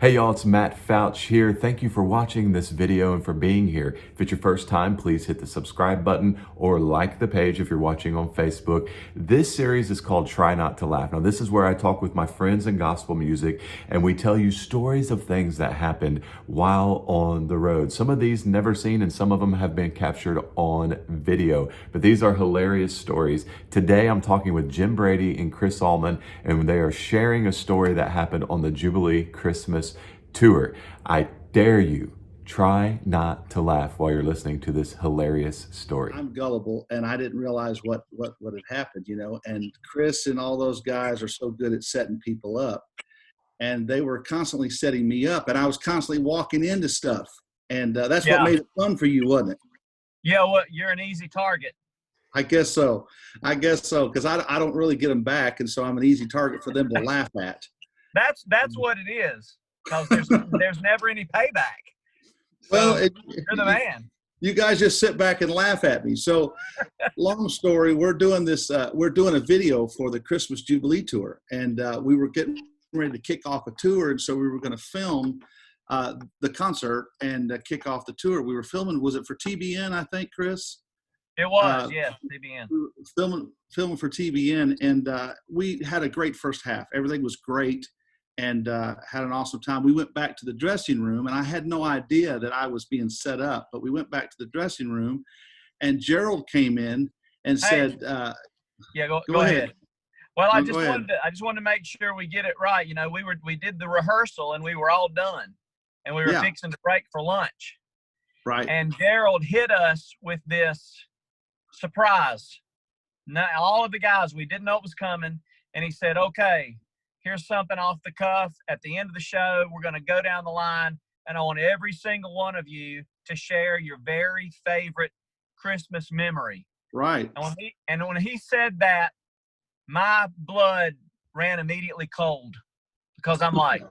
Hey y'all, it's Matt Fouch here. Thank you for watching this video and for being here. If it's your first time, please hit the subscribe button or like the page if you're watching on Facebook. This series is called Try Not to Laugh. Now, this is where I talk with my friends in gospel music and we tell you stories of things that happened while on the road. Some of these never seen and some of them have been captured on video, but these are hilarious stories. Today, I'm talking with Jim Brady and Chris Allman, and they are sharing a story that happened on the Jubilee Christmas tour. I dare you, try not to laugh while you're listening to this hilarious story. I'm gullible, and I didn't realize what had happened, And Chris and all those guys are so good at setting people up, and they were constantly setting me up, and I was constantly walking into stuff, and that's what made it fun for you, wasn't it? Yeah, well, you're an easy target. I guess so, because I don't really get them back, and so I'm an easy target for them to laugh at. That's what it is, because there's never any payback. So Well, you're the man. You guys just sit back and laugh at me. So, long story, we're doing this. We're doing a video for the Christmas Jubilee tour, and we were getting ready to kick off a tour, and so we were going to film the concert and kick off the tour. We were filming. Was it for TBN? I think, Chris. It was, yeah, TBN. We were filming for TBN, and we had a great first half. Everything was great, and had an awesome time. We went back to the dressing room, and I had no idea that I was being set up. But we went back to the dressing room, and Gerald came in and said, "Yeah, go ahead." Well, I just wanted to make sure we get it right. You know, we did the rehearsal, and we were all done, and we were fixing to break for lunch. Right. And Gerald hit us with this surprise. Now, all of the guys, we didn't know it was coming, and he said, "Okay, here's something off the cuff. At the end of the show, we're going to go down the line, and I want every single one of you to share your very favorite Christmas memory." Right. And when he said that, my blood ran immediately cold, because I'm like,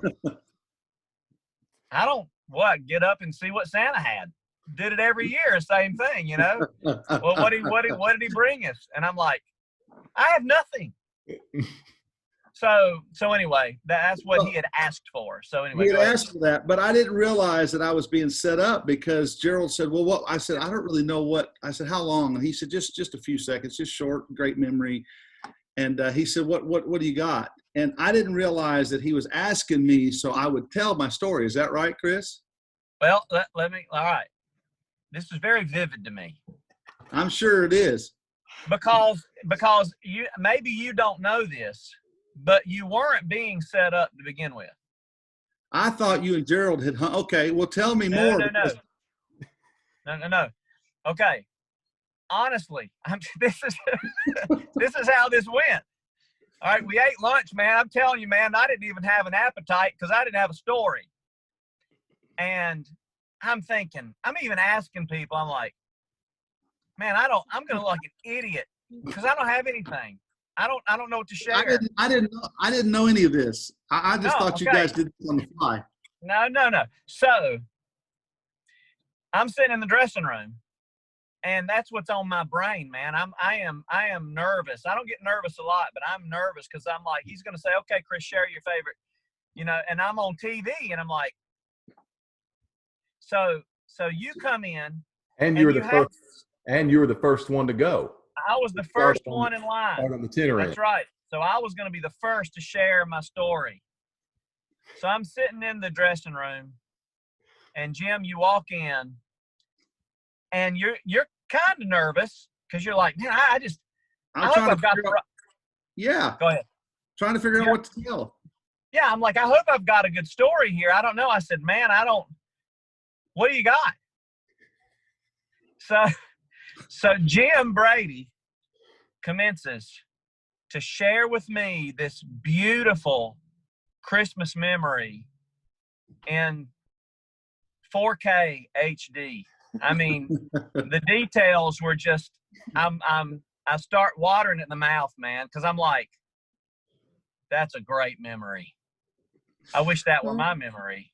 get up and see what Santa had. Did it every year, same thing, Well, what did he bring us? And I'm like, I have nothing. So anyway, that's what he had asked for. So anyway, he had asked for that, but I didn't realize that I was being set up, because Gerald said, "Well, what?" I said, "I don't really know what." I said, "How long?" And he said, "Just a few seconds, just short, great memory." And he said, "What do you got?" And I didn't realize that he was asking me so I would tell my story. Is that right, Chris? Well, let me. All right, this is very vivid to me. I'm sure it is. Because you don't know this, but you weren't being set up to begin with. I thought you and Gerald had. Okay, well, tell me more. No. Okay, honestly, this is how this went. All right, we ate lunch, man. I'm telling you, man, I didn't even have an appetite because I didn't have a story. And I'm thinking, I'm even asking people. I'm like, man, I'm gonna look like an idiot because I don't have anything. I don't know what to share. I didn't know any of this. I just thought you guys did this on the fly. No. So I'm sitting in the dressing room, and that's what's on my brain, man. I am nervous. I don't get nervous a lot, but I'm nervous because I'm like, he's gonna say, "Okay, Chris, share your favorite," and I'm on TV, and I'm like, so you come in, And you were the first one to go. I was the first one in line. Start on the itinerary. That's right. So I was going to be the first to share my story. So I'm sitting in the dressing room, and Jim, you walk in, and you're kind of nervous because you're like, man, I hope I've got the right. Yeah. Go ahead. Trying to figure out what to tell. Yeah, I'm like, I hope I've got a good story here. I don't know. I said, man, what do you got? So Jim Brady commences to share with me this beautiful Christmas memory in 4K HD. I mean, the details were just, I start watering it in the mouth, man, because I'm like, that's a great memory. I wish that were my memory.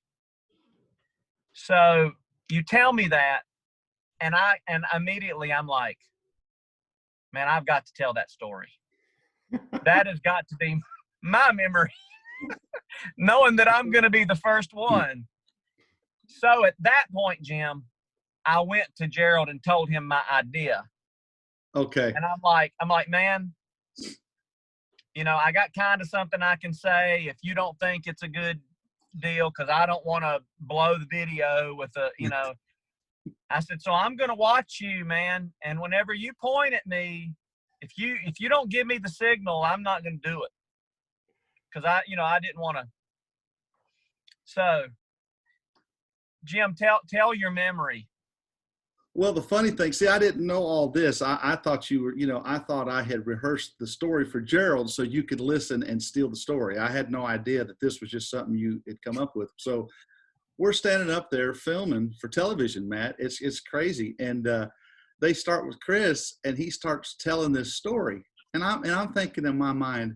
So you tell me that, and immediately I'm like, man, I've got to tell that story. That has got to be my memory. knowing that I'm going to be the first one. So at that point, Jim, I went to Gerald and told him my idea. Okay. And I'm like, man, you know, I got kind of something I can say if you don't think it's a good deal, because I don't want to blow the video with a, you know. I said, so I'm going to watch you, man. And whenever you point at me, if you don't give me the signal, I'm not going to do it. Because I didn't want to. So, Jim, tell your memory. Well, the funny thing, see, I didn't know all this. I thought you were, I thought I had rehearsed the story for Gerald so you could listen and steal the story. I had no idea that this was just something you had come up with. So we're standing up there filming for television, Matt. It's crazy. And they start with Chris, and he starts telling this story. And I'm thinking in my mind,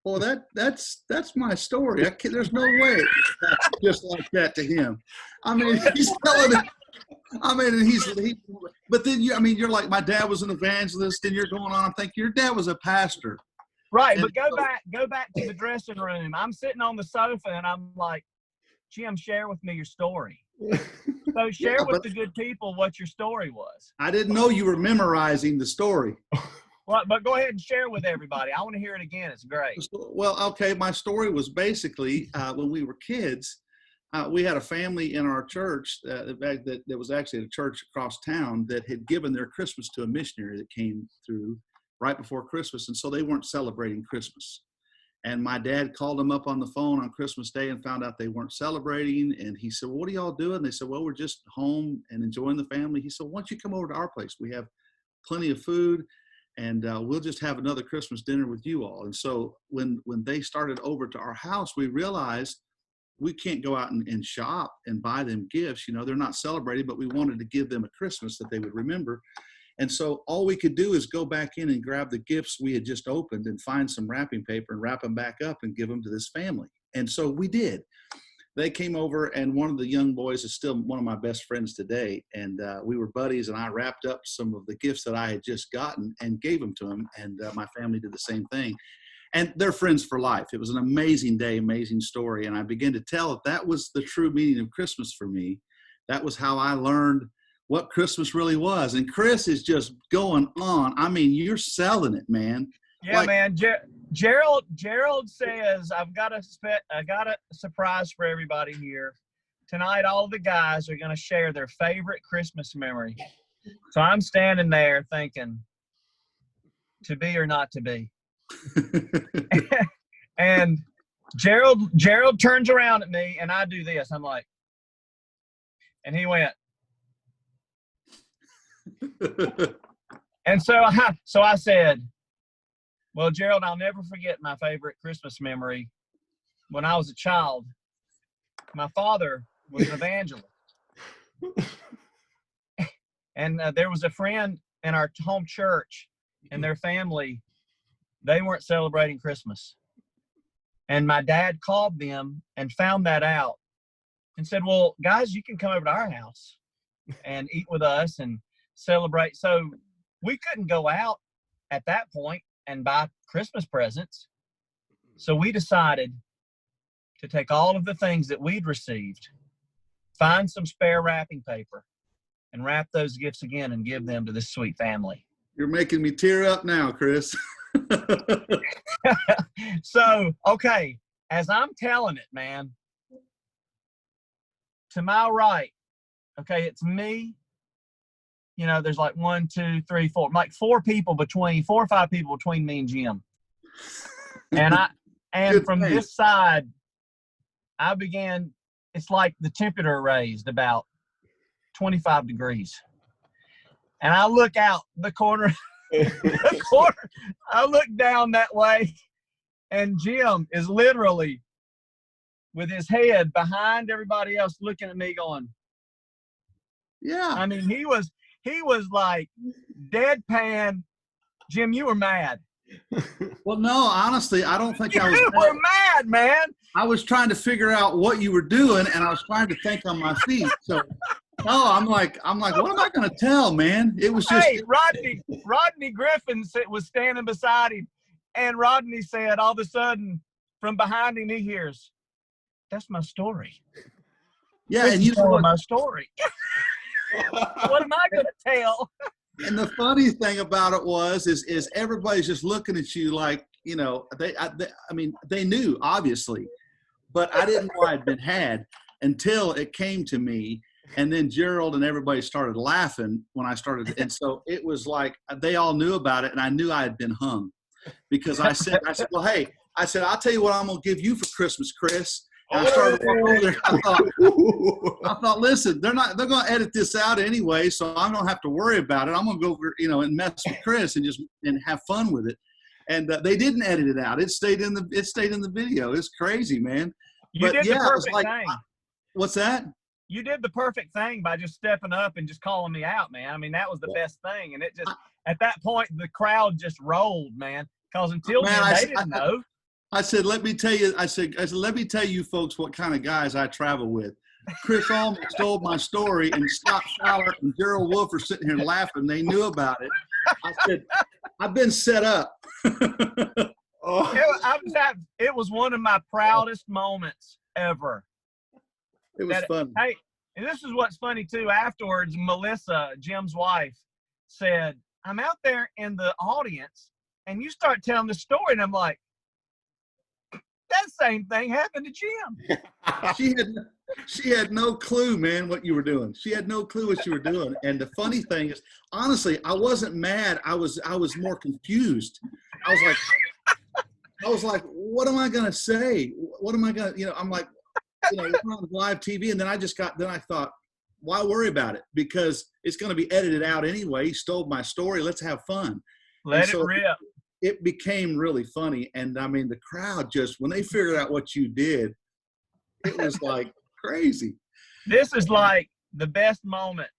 well, that's my story. There's no way it's just like that to him. I mean, he's telling it. I mean, but then you're like, my dad was an evangelist, and you're going on. I'm thinking your dad was a pastor, right? But go back to the dressing room. I'm sitting on the sofa, and I'm like, Jim, share with me your story. So share with the good people what your story was. I didn't know you were memorizing the story. Well, but go ahead and share with everybody. I want to hear it again. It's great. Well, okay. My story was basically when we were kids. We had a family in our church that was actually a church across town that had given their Christmas to a missionary that came through right before Christmas. And so they weren't celebrating Christmas. And my dad called them up on the phone on Christmas Day and found out they weren't celebrating. And he said, well, what are y'all doing? They said, well, we're just home and enjoying the family. He said, why don't you come over to our place? We have plenty of food, and we'll just have another Christmas dinner with you all. And so when they started over to our house, we realized we can't go out and shop and buy them gifts. They're not celebrating, but we wanted to give them a Christmas that they would remember. And so all we could do is go back in and grab the gifts we had just opened and find some wrapping paper and wrap them back up and give them to this family. And so we did. They came over, and one of the young boys is still one of my best friends today. And we were buddies, and I wrapped up some of the gifts that I had just gotten and gave them to him. And my family did the same thing. And they're friends for life. It was an amazing day, amazing story. And I began to tell that was the true meaning of Christmas for me. That was how I learned what Christmas really was. And Chris is just going on. I mean, you're selling it, man. Yeah, man. Gerald says, I've got a surprise for everybody here. Tonight, all the guys are going to share their favorite Christmas memory. So I'm standing there thinking, to be or not to be. And Gerald turns around at me, and I do this. I'm like, and he went. And so I said, well, Gerald, I'll never forget my favorite Christmas memory. When I was a child, my father was an evangelist. And there was a friend in our home church, and their family, they weren't celebrating Christmas. And my dad called them and found that out and said, well, guys, you can come over to our house and eat with us and celebrate. So we couldn't go out at that point and buy Christmas presents. So we decided to take all of the things that we'd received, find some spare wrapping paper, and wrap those gifts again and give them to this sweet family. You're making me tear up now, Chris. So, okay, as I'm telling it, man, to my right, okay, it's me. There's like 1, 2, 3, 4, like 4 or 5 people between me and Jim. And from this side, I began, it's like the temperature raised about 25 degrees. And I look out the corner, I look down that way, and Jim is literally with his head behind everybody else looking at me going, yeah. I mean, he was like deadpan. Jim, you were mad. Well, no, honestly, I don't think I was. You were mad, man. I was trying to figure out what you were doing, and I was trying to think on my feet. So, no, I'm like, what am I going to tell, man? It was just. Hey, Rodney Griffin was standing beside him, and Rodney said, all of a sudden, from behind him, he hears, "That's my story." Yeah, and you know what? My story. What am I going to tell? And the funny thing about it is everybody's just looking at you like, you know, I mean, they knew obviously, but I didn't know I'd been had until it came to me. And then Gerald and everybody started laughing when I started. And so it was like, they all knew about it. And I knew I had been hung because I said, well, hey, I'll tell you what I'm going to give you for Christmas, Chris. And I started walking over there. I thought, listen, they're going to edit this out anyway, so I don't have to worry about it. I'm going to go over, you know, and mess with Chris and have fun with it. And they didn't edit it out. It stayed in the video. It's crazy, man. You did the perfect thing. What's that? You did the perfect thing by just stepping up and just calling me out, man. I mean, that was the best thing. And it just, at that point, the crowd just rolled, man. Because until then, they didn't know. I said, let me tell you, let me tell you folks what kind of guys I travel with. Chris Allman stole my story, and Scott Fowler and Gerald Wolf are sitting here laughing. They knew about it. I said, I've been set up. It was one of my proudest moments ever. It was fun. Hey, and this is what's funny too. Afterwards, Melissa, Jim's wife, said, "I'm out there in the audience, and you start telling the story," and I'm like, that same thing happened to Jim. She had no clue, man, what you were doing. She had no clue what you were doing. And the funny thing is, honestly, I wasn't mad. I was more confused. I was like, what am I gonna say? What am I gonna, you know? I'm like, you know, we're on live TV, and then I thought, why worry about it? Because it's gonna be edited out anyway. He stole my story. Let's have fun. Let it rip. It became really funny. And I mean, the crowd just, when they figured out what you did, it was like crazy. This is like the best moment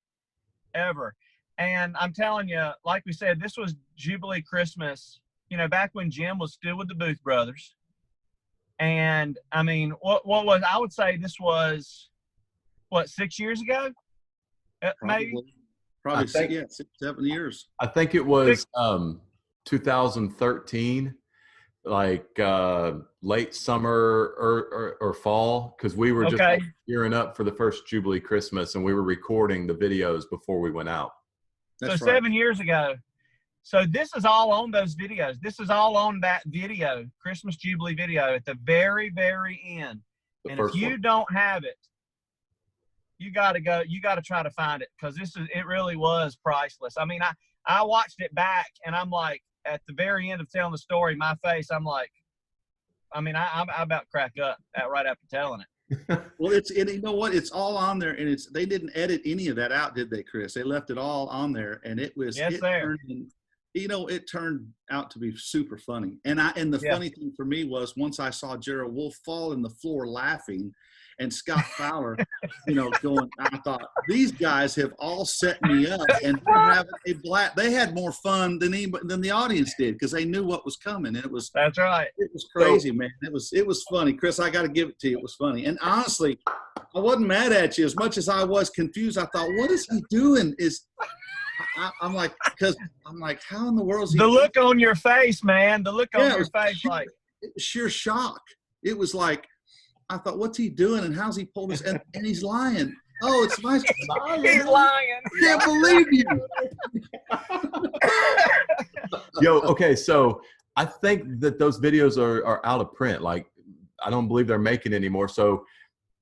ever. And I'm telling you, like we said, this was Jubilee Christmas, you know, back when Jim was still with the Booth Brothers. And I mean, I would say this was, 6 years ago? Maybe? Probably 6, 7 years. I think it was 2013, like late summer or fall, because we were just gearing up for the first Jubilee Christmas, and we were recording the videos before we went out. That's so 7 years ago. So this is all on those videos. This is all on that video, Christmas Jubilee video at the very, very end. And if you don't have it, you got to try to find it, because it really was priceless. I mean, I watched it back, and I'm like, at the very end of telling the story, my face, I'm like, I mean, I about crack up right after telling it. Well, you know what? It's all on there, and they didn't edit any of that out, did they, Chris? They left it all on there, and it was, it turned out to be super funny. And the funny thing for me was, once I saw Gerald Wolf fall on the floor laughing, and Scott Fowler, you know, going, I thought, these guys have all set me up, and they're having a blast. They had more fun than the audience did, because they knew what was coming. And that's right. It was crazy, man. It was funny. Chris, I got to give it to you. It was funny. And honestly, I wasn't mad at you as much as I was confused. I thought, what is he doing? I'm like, how in the world is he? The look on your face, man. The look on your face, like sheer shock. It was like, I thought, what's he doing, and how's he pull this? And he's lying. Oh, it's nice. He's lying. I can't believe you. Yo, okay, so I think that those videos are out of print. Like, I don't believe they're making anymore. So,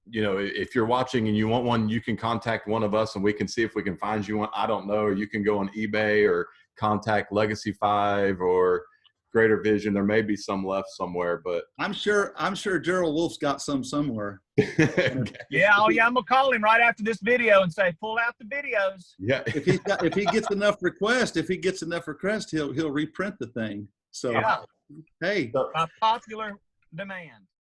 you know, if you're watching and you want one, you can contact one of us, and we can see if we can find you one. I don't know. Or you can go on eBay or contact Legacy 5 or Greater Vision. There may be some left somewhere, but I'm sure Gerald Wolf's got some somewhere. Yeah, I'm gonna call him right after this video and say, pull out the videos. Yeah. if he gets enough requests, he'll reprint the thing. So yeah. Hey, by popular demand.